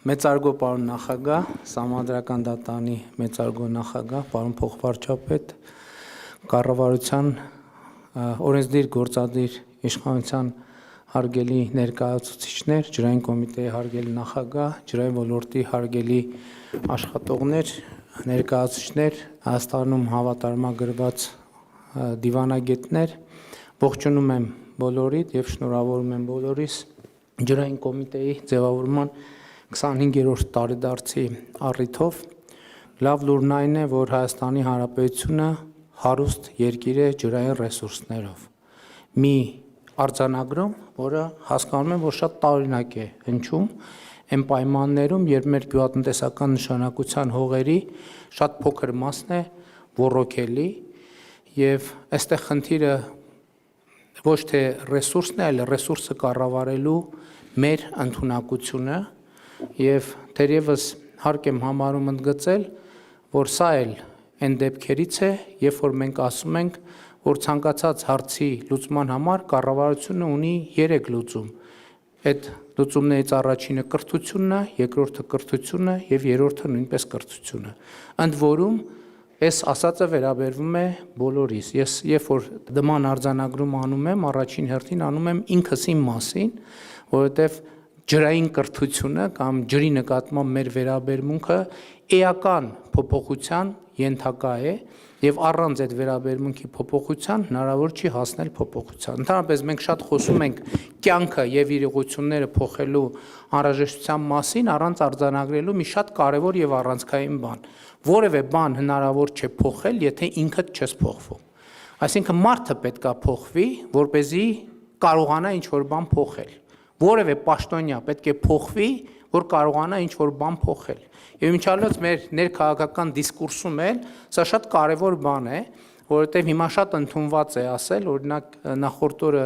Մեծարգո պարոն նախագահ, Սահմանադրական դատարանի մեծարգո նախագահ, պարոն փոխվարչապետ, կառավարության օրենսդիր գործադիր իշխանության հարգելի ներկայացուցիչներ, ջրային կոմիտեի հարգելի նախագահ, ջրային ոլորտի հարգելի աշխատողներ, ներկայացուցիչներ, Հայաստանում հավատարմագրված դիվանագետներ, ողջունում եմ բոլորիդ եւ շնորհավորում եմ բոլորիս ջրային կոմիտեի ձևավորման 25-րդ տարեդարձի առիթով լավ լուրն այն է, որ Հայաստանի Հանրապետությունը հարուստ երկիր է ջրային ռեսուրսներով։ Մի արձանագրում, որը հասկանում եմ, որ շատ տարօրինակ է հնչում այն պայմաններում, երբ մեր գյուղատնտեսական նշանակության հողերի շատ փոքր մասն է ոռոգելի եւ այստեղ խնդիրը ոչ թե ռեսուրսն է, այլ ռեսուրսը կառավարելու մեր ընդունակությունը եւ թերևս հարկ եմ համարում ընդգծել, որ սա էլ այն դեպքերից է, երբ որ մենք ասում ենք, որ ցանկացած հարցի լուծման համար կառավարությունը ունի 3 լուծում։ Այդ լուծումներից առաջինը կրթությունն է, երկրորդը կրթությունը եւ երրորդը նույնպես կրթությունը։ Ընդ որում այս ասածը վերաբերվում է բոլորիս։ Ես երբ որ դման արձանագրում անում եմ, առաջին հերթին անում եմ ինքս իմ մասին, որովհետեւ ջրային կրթությունը կամ ջրի նկատմամբ մեր վերաբերմունքը էական փոփոխության ենթակա է եւ առանց այդ վերաբերմունքի փոփոխության հնարավոր չի հասնել փոփոխության։ Ընդհանրապես մենք շատ խոսում ենք կյանքը եւ իրողությունները փոխելու անհրաժեշտության մասին առանց արձանագրելու մի շատ կարեւոր եւ առանցքային բան։ Որևէ բան հնարավոր չէ փոխել, եթե ինքդ չես փոխվում։ Այսինքն մարդը պետքա փոխվի, որպեսզի կարողանա ինչ-որ բան փոխել։ Որևէ պաշտոնյա պետք է փոխվի, որ կարողանա ինչ-որ բան փոխել։ Եվ ինչալոց մեր ներքաղաքական դիսկուրսում էլ սա շատ կարևոր բան է, որովհետև հիմա շատ ընդունված է ասել, օրինակ նախորդ օրը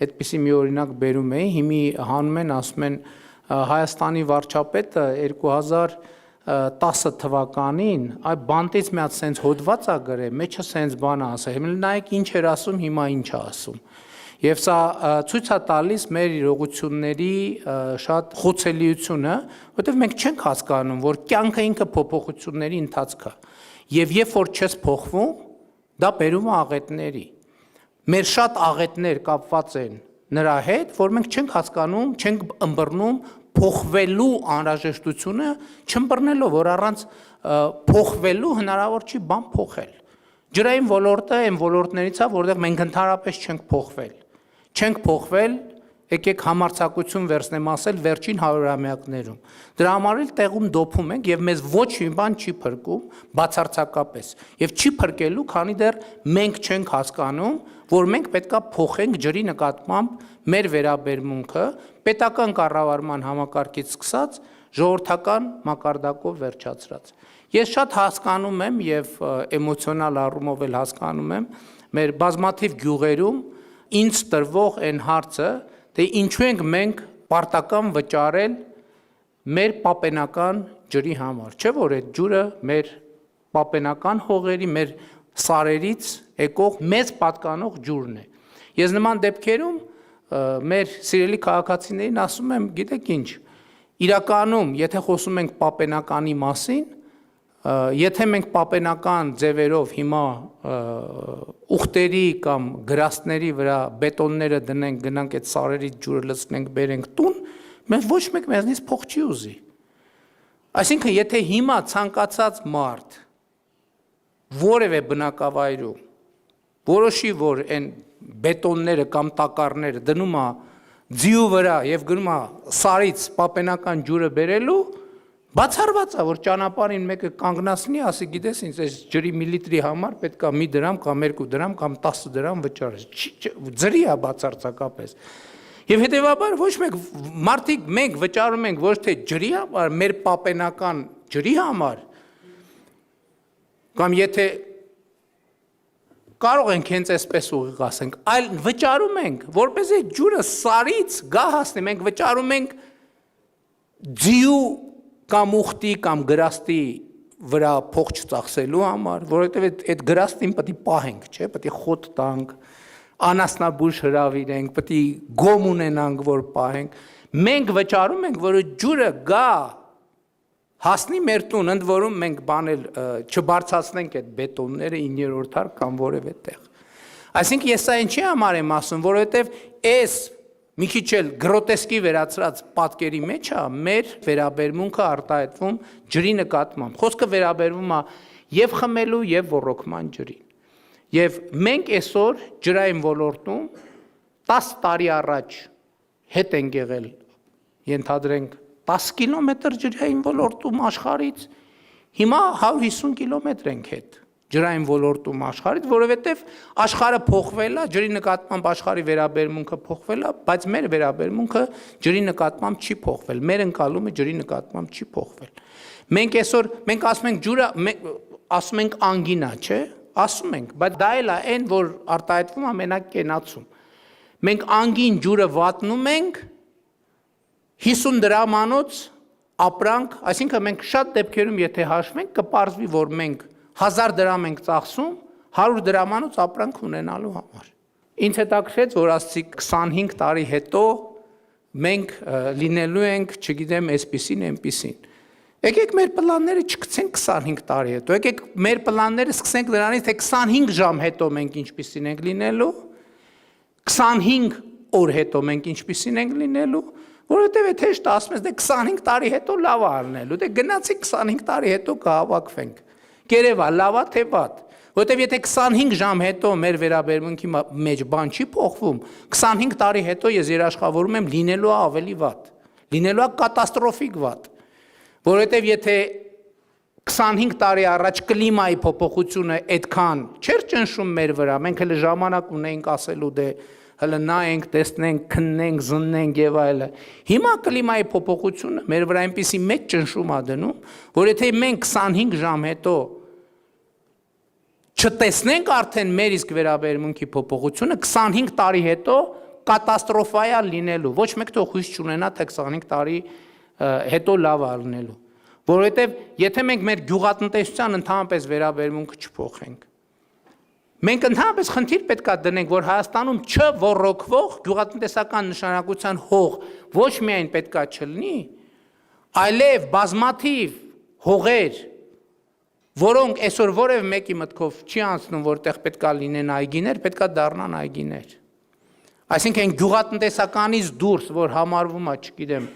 այդպիսի մի օրինակ բերում էի, հիմի հանում են, ասում են Հայաստանի վարչապետը 2010 թվականին այ բանտից մի հատ սենց հոդված է գրել, մեջը սենց բան է ասել, հիմա նայեք ինչ էր ասում, հիմա ինչ է ասում։ Եվ սա ցույց է տալիս մեր իրողությունների շատ խոցելիությունը, որովհետև մենք չենք հասկանում, որ կյանքը ինքը փոփոխությունների ընթացք է։ Եվ երբ որ չես փոխվում, դա բերում է աղետների։ Մեր շատ աղետներ կապված են նրա հետ, որ մենք չենք հասկանում, չենք ըմբռնում փոխվելու անհրաժեշտությունը, չըմբռնելով, որ առանց փոխվելու հնարավոր չի բան փոխել։ Ջրային ոլորտը այն ոլորտներից է, որտեղ մենք ընդհանրապես չենք փոխվել։ Չենք փոխվել, եկեք համարձակություն վերցնեմ ասել վերջին 100-ամյակներում։ Դրա համար էլ տեղում դոփում ենք եւ մեզ ոչ մի բան չի փրկում բացարձակապես։ Եվ չի փրկելու, քանի դեռ մենք չենք հասկանում, որ մենք պետքա փոխենք ջրի նկատմամբ մեր վերաբերմունքը պետական կառավարման համակարգից սկսած ժողովրդական մակարդակով վերջացրած։ Ես շատ հասկանում եմ եւ էմոցիոնալ առումով էլ հասկանում եմ մեր բազմաթիվ գյուղերում ինձ տրվող այն հարցը, թե ինչու ենք մենք պարտական վճարել մեր պապենական ջրի համար, չէ՞ որ այդ ջուրը մեր պապենական հողերի, մեր սարերից եկող մեծ պատկանող ջուրն է։ Ես նման դեպքերում մեր սիրելի քաղաքացիներին ասում եմ, գիտեք ինչ, իրականում, եթե խոսում ենք պապենականի մասին, եթե մենք պապենական ձևերով հիմա ուխտերի կամ գրաստների վրա բետոնները դնենք, գնանք այդ սարերից ջուրը լցնենք, բերենք տուն, մենք ոչ մեկ մեզնից փող չի ուզի։ Այսինքն, եթե հիմա ցանկացած մարդ որևէ բնակավայրում որոշի, որ այն բետոնները կամ տակառները դնում է ձիու վրա եւ գնում է սարից պապենական ջուրը բերելու, բացառված է, որ ճանապարհին մեկը կանգնացնի, ասի, գիտես, ինձ այս ջրի միլիտրի համար պետքա մի դրամ կամ 2 դրամ կամ 10 դրամ վճարես։ Ջրի է բացարձակապես։ Եվ հետեւաբար ոչ մեկ մարդիկ մենք վճարում ենք ոչ թե ջրի համար, մեր պապենական ջրի համար, կամ եթե կարող ենք հենց այսպես ուղիղ ասենք, այլ վճարում ենք, որպեսզի ջուրը սարից գա հասնի, մենք վճարում ենք ձիու կամ ուխտի կամ գրաստի վրա փող չծախսելու համար, որովհետև այդ գրաստին պետք է պահենք, չէ՞, պետք է խոտ տանք, անասնաբույժ հրավիրենք, պետք է գոմ ունենանք, որ պահենք։ Մենք վճարում ենք, որ ջուրը գա Հասնի մեր տուն, ընդ որում մենք բանել չբարձրացնենք այդ բետոնները 9-րդ հար կամ որևէ տեղ։ Այսինքն ես սա ինչի համար եմ ասում, որովհետև այս մի քիչ էլ գրոտեսկի վերածրած պատկերի մեջ է մեր վերաբերմունքը արտահայտվում ջրի նկատմամբ։ Խոսքը վերաբերվում է եւ խմելու եւ ոռոգման ջրին։ Եվ մենք այսօր ջրային ոլորտում 10 տարի առաջ հետ ենք եղել, ենթադրենք 10 կիլոմետր ջրային ոլորտում աշխարհից, հիմա 150 կիլոմետր ենք հետ ջրային ոլորտում աշխարհից, որովհետև աշխարհը փոխվել է, ջրի նկատմամբ աշխարհի վերաբերմունքը փոխվել է, բայց մեր վերաբերմունքը ջրի նկատմամբ չի փոխվել, մեր ընկալումը ջրի նկատմամբ չի փոխվել։ Մենք այսօր մենք ասում ենք ջուրը, ասում ենք անգինա, չէ՞, ասում ենք, բայց դա էլ է այն, որ արտահայտվում է մենակ կենացում։ Մենք անգին ջուրը վատնում ենք 50 դրամանոց ապրանք, այսինքն մենք շատ դեպքերում եթե հաշվենք, կպարզվի, որ մենք 1000 դրամ ենք ծախսում 100 դրամանոց ապրանք ունենալու համար։ Ինձ հետաքրքրեց, որ ասացի 25 տարի հետո մենք լինելու ենք, չգիտեմ, այսպիսին, այնպիսին։ Եկեք մեր պլանները չգցենք 25 տարի հետո, եկեք մեր պլանները սկսենք նրանից, թե 25 ժամ հետո մենք ինչպիսին ենք լինելու, 25 օր հետո մենք ինչպիսին ենք լինելու, որովհետև եթե հեշտ ասում ես, դե 25 տարի հետո լավ է առնելու, դե գնացի 25 տարի հետո կհավաքվենք։ Կերևա լավ է թե վատ, որովհետև եթե 25 ժամ հետո մեր վերաբերմունքի մեջ բան չի փոխվում, 25 տարի հետո ես երաշխավորում եմ լինելու է ավելի վատ, լինելու է կատաստրոֆիկ վատ, որովհետև եթե 25 տարի առաջ կլիմայի փոփոխությունը այդքան չէր ճնշում մեր վրա, մենք հələ ժամանակ ունեինք ասելու դե հələ նայենք, տեսնենք, քննենք, զննենք եւ այլն։ Հիմա կլիմայի փոփոխությունը մեր վրա այնպեսի մեծ ճնշում է դնում, որ եթե մենք 25 ժամ հետո չտեսնենք արդեն մեր իսկ վերաբերմունքի փոփոխությունը, 25 տարի հետո կատաստրոֆա է լինելու։ Ոչ մեկ թող հույս չունենա, թե 25 տարի հետո լավ է լինելու։ Որովհետև եթե մենք մեր գյուղատնտեսության ընդհանրապես վերաբերմունքը չփոխենք, մենք ընդհանրապես խնդիր պետք է դնենք, որ Հայաստանում չոռոգվող գյուղատնտեսական նշանակության հող ոչ միայն պետք է չլինի, այլև բազմաթիվ հողեր, որոնք այսօր որևէ մեկի մտքով չի անցնում, որտեղ պետք է լինեն այգիներ, պետք է դառնան այգիներ։ Այսինքն գյուղատնտեսականից դուրս, որ համարվում է, չգիտեմ,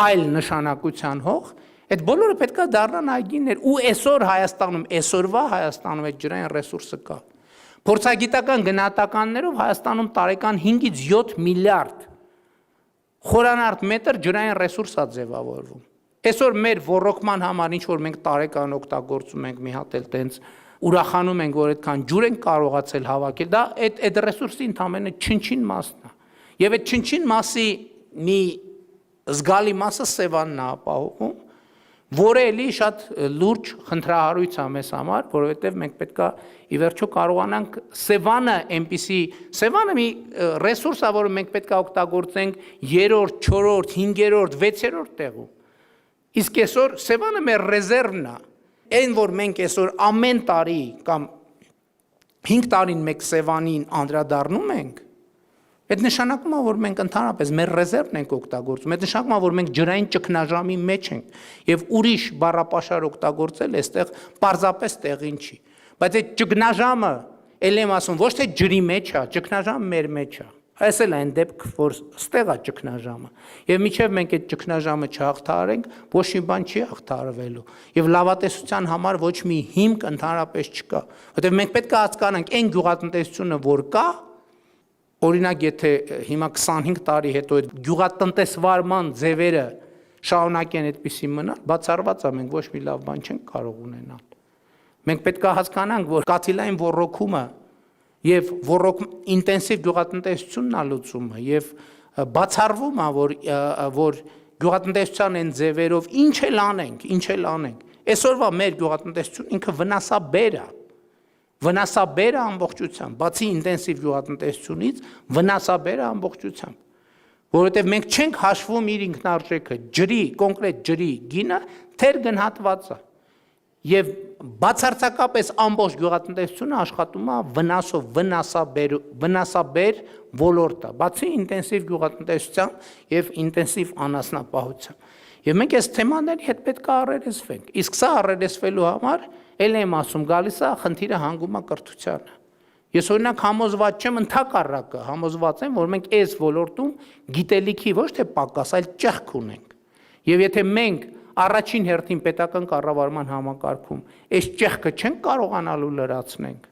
այլ նշանակության հող, այդ բոլորը պետք է դառնան այգիներ, ու այսօր Հայաստանում, այսօրվա Հայաստանում այդ ջրային ռեսուրսը կա։ Փորձագիտական գնահատականներով Հայաստանում տարեկան 5-ից 7 միլիարդ խորանարդ մետր ջրային ռեսուրս է ձևավորվում։ Այսօր մեր ոռոգման համար ինչ որ մենք տարեկան օգտագործում ենք մի հատ էլ տենց ուրախանում ենք, որ այդքան ջուր ենք կարողացել հավաքել, դա այդ ռեսուրսի ընդամենը չնչին մասն է։ Եվ այդ չնչին մասի մի զգալի մասը Սևանն է ապահովում, որը էլի շատ լուրջ խնդրահարույց է մեզ համար, որովհետև մենք պետքա ի վերջո կարողանանք Սևանը մի ռեսուրս է, որը մենք պետքա օգտագործենք 3-րդ, 4-րդ, 5-րդ, 6-րդ տեղում։ Իսկ այսօր Սևանը մեր ռեզերվն է, այն որ մենք այսօր ամեն տարի կամ 5 տարին մեկ Սևանին անդրադառնում ենք, այդ նշանակում է, որ մենք ընդհանրապես մեր ռեզերվն ենք օգտագործում, այդ նշանակում է, որ մենք ջրային ճգնաժամի մեջ ենք եւ ուրիշ բառապաշար օգտագործել այստեղ պարզապես տեղին չի։ Բայց այդ ճգնաժամը, ել եմ ասում, ոչ թե ջրի մեջ է, ճգնաժամը մեր մեջ է։ Այս էլ այն դեպք, որ ստեղ է ճգնաժամը։ Եվ մինչև մենք այդ ճգնաժամը չհաղթահարենք, ոչ մի բան չի հաղթահարվելու։ Եվ լավատեսության համար ոչ մի հիմք ընդհանրապես չկա։ Որտեղ մենք պետք է հասկանանք այն գյուղատնտեսությունը, որ կա, օրինակ եթե հիմա 25 տարի հետո այդ գյուղատնտեսվարման ձևերը շարունակեն այդպիսի մնալ, բացառված է մենք ոչ մի լավ բան չենք կարող ունենալ։ Մենք պետք է հասկանանք, որ կաթիլային ոռոգումը եւ ինտենսիվ գյուղատնտեսությունն է լուծումը եւ բացառվում է, որ գյուղատնտեսության այն ձևերով ինչ էլ անենք։ Այսօրվա մեր գյուղատնտեսությունը ինքը վնասաբեր է ամբողջությամբ, բացի ինտենսիվ գյուղատնտեսությունից, վնասաբեր է ամբողջությամբ, որովհետև մենք չենք հաշվում իր ինքնարժեքը, կոնկրետ ջրի գինը թեր գնահատված է, եւ բացարձակապես ամբողջ գյուղատնտեսությունը աշխատում է վնասաբեր ոլորտը, բացի ինտենսիվ գյուղատնտեսության եւ ինտենսիվ անասնապահության։ Եվ մենք այս թեմաների հետ պետք է առերեսվենք։ Իսկ սա առերեսվելու համար ել եմ ասում, գալիս է խնդիրը հանգում է կրթությանը։ Ես օրինակ համոզված չեմ, ընդհակառակը համոզված եմ, որ մենք այս ոլորտում գիտելիքի ոչ թե պակաս, այլ ճեղք ունենք։ Եվ եթե մենք առաջին հերթին պետական կառավարման համակարգում այս ճեղքը չենք կարողանալու լրացնենք,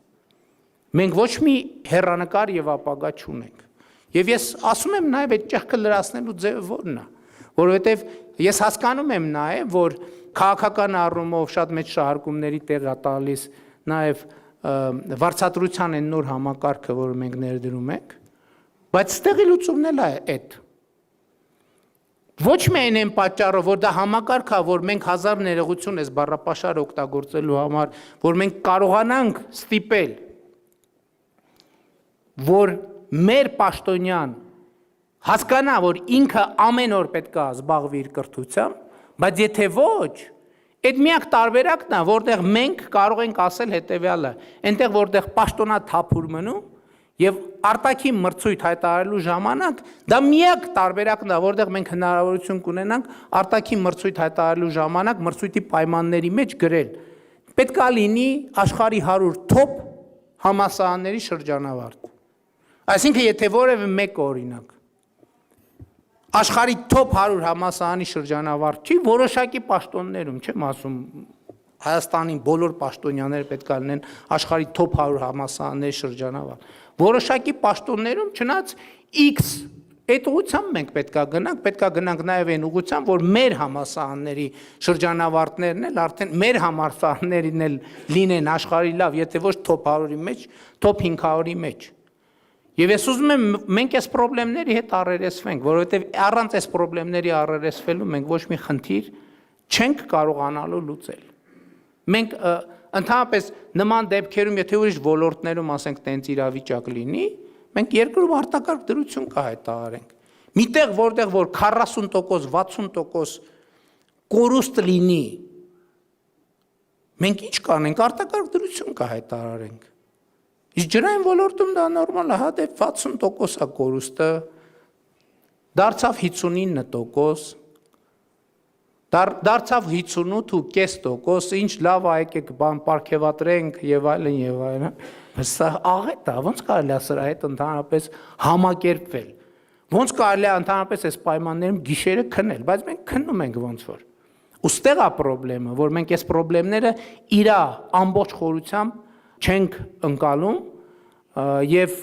մենք ոչ մի հեռանկար եւ ապագա չունենք։ Եւ ես ասում եմ նաեւ այդ ճեղքը լրացնելու ձևը որն է, որովհետեւ ես հասկանում եմ նաեւ, որ քաղաքական առումով շատ մեծ շահարկումների տեղ է տալիս նաեւ վարձատրության են նոր համակարգը, որը մենք ներդրում ենք, բայց ստեղի լուծումն էլ է այդ։ Ոչ միայն այն պատճառով, որ դա համակարգ է, որ մենք հազար ներողություն ես բառապաշար օգտագործելու համար, որ մենք կարողանանք ստիպել, որ մեր պաշտոնյան հասկանա, որ ինքը ամեն օր պետք է զբաղվի իր կրթությամբ, բայց եթե ոչ, այդ միակ տարբերակն է, որտեղ մենք կարող ենք ասել հետևյալը, այնտեղ որտեղ պաշտոնա թափուր մնում եւ արտաքին մրցույթ հայտարարելու ժամանակ, դա միակ տարբերակն է, որտեղ մենք հնարավորություն կունենանք արտաքին մրցույթ հայտարարելու ժամանակ մրցույթի պայմանների մեջ գրել։ Պետք է լինի աշխարհի 100 top համալսարանների շրջանավարտ։ Այսինքն եթե որևէ մեկ օրինակ աշխարհի top 100 համալսարանի շրջանավարտ չի, որոշակի պաշտոններում, չեմ ասում Հայաստանի բոլոր պաշտոնյաները պետք է լինեն աշխարհի top 100 համալսարանների շրջանավարտ։ Որոշակի պաշտոններում չնայած X այդ ուղղությամբ մենք պետք է գնանք նաև այն ուղղությամբ, որ մեր համալսարանների շրջանավարտներն էլ արդեն մեր համալսարաններն էլ լինեն աշխարհի լավ, եթե ոչ top 100-ի մեջ, top 500-ի մեջ։ Եվ ես ուզում եմ մենք այս խնդիրների հետ առերեսվենք, որովհետև առանց այս խնդիրների առերեսվելու մենք ոչ մի խնդիր չենք կարողանալու լուծել։ Մենք ընդհանրապես նման դեպքերում, եթե ուրիշ ոլորտներում ասենք տենց իրավիճակ լինի, մենք երկրում արտակարգ դրություն կհայտարարենք։ Միտեղ որտեղ որ 40%, 60% կորուստ լինի, մենք ինչ կանենք, արտակարգ դրություն կհայտարարենք։ Իսկ ջրային ոլորտում դա նորմալ է, հա դե 60% է կորուստը, դարձավ 59%, դարձավ 58.5%, ինչ լավ է, եկեք բան պարգևատրենք եւ այլն եւ այլն։ Սա աղետ է, ոնց կարելի է սրա հետ ընդհանրապես համակերպվել։ Ոնց կարելի է ընդհանրապես այս պայմաններում գիշերը քնել, բայց մենք քննում ենք ոնց որ։ Ոստեղ է խնդրեմը, որ մենք այս խնդիրները իրա ամբողջ խորությամբ չենք ընկալում եւ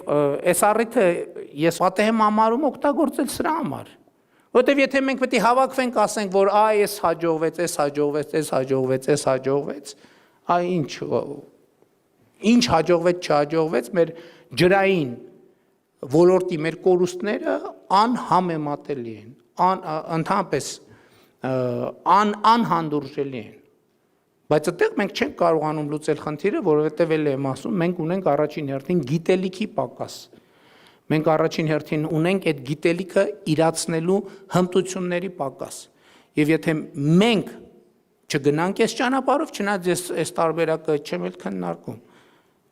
այս առիթը ես պատեհ եմ համարում օգտագործել սրա համար։ Որտեւ եթե մենք պետք է հավաքվենք, ասենք, որ այս հաջողվեց, այս հաջողվեց, այս հաջողվեց, այս հաջողվեց, ինչ հաջողվեց, չհաջողվեց, մեր ջրային ոլորտի մեր կորուստները անհամեմատելի են, ընդհանրապես անհանդուրժելի են։ Բայց այդտեղ մենք չենք կարողանում լուծել խնդիրը, որովհետև էլ եմ ասում, մենք ունենք առաջին հերթին գիտելիքի պակաս։ Մենք առաջին հերթին ունենք այդ գիտելիքը իրացնելու հմտությունների պակաս։ Եվ եթե մենք չգնանք այս ճանապարհով, չնայած ես այս տարբերակը չեմ էլ քննարկում,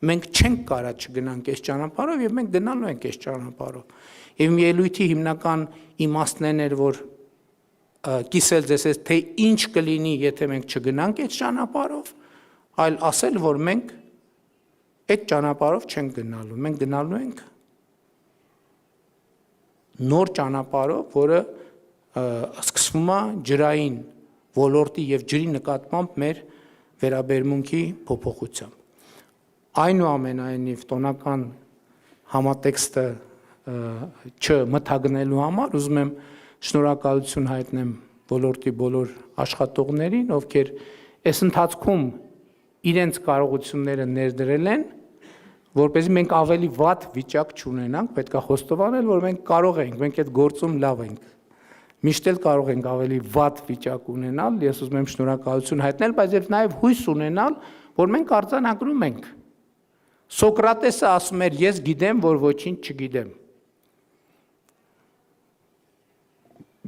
մենք չենք կարա չգնանք այս ճանապարհով եւ մենք գնալու ենք այս ճանապարհով։ Եվ մի ելույթի հիմնական իմաստն էր, որ կիսել ձեզ թե ինչ կլինի, եթե մենք չգնանք այդ ճանապարհով, այլ ասել, որ մենք այդ ճանապարհով չենք գնալու, մենք գնալու ենք նոր ճանապարհով, որը սկսվում է ջրային ոլորտի եւ ջրի նկատմամբ մեր վերաբերմունքի փոփոխությամբ։ Այնուամենայնիվ տոնական համատեքստը չմթագնելու համար ուզում եմ շնորհակալություն հայտնեմ ոլորտի բոլոր աշխատողներին, ովքեր այս ընթացքում իրենց կարողությունները ներդրել են, որպեսզի մենք ավելի վատ վիճակ չունենանք, պետք է խոստովանել, որ մենք կարող ենք, մենք այդ գործում լավ ենք։ Միշտ էլ կարող ենք ավելի վատ վիճակ ունենալ, ես ուզում եմ շնորհակալություն հայտնել, բայց եւ նաեւ հույս ունենալ, որ մենք արձանագրում ենք։ Սոկրատեսը ասում էր, ես գիտեմ, որ ոչինչ չգիտեմ։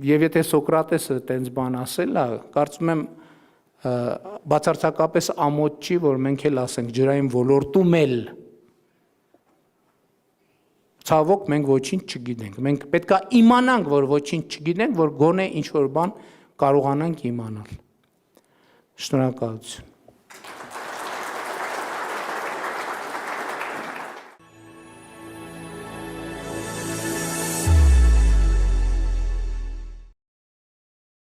Եվ եթե Սոկրատեսը տենց բան ասել է, կարծում եմ բացարձակապես ամոթ չի, որ մենք էլ ասենք ջրային ոլորտում էլ ցավոք մենք ոչինչ չգիտենք։ Մենք պետք է իմանանք, որ ոչինչ չգիտենք, որ գոնե ինչ որ բան կարողանանք իմանալ։ Շնորհակալություն։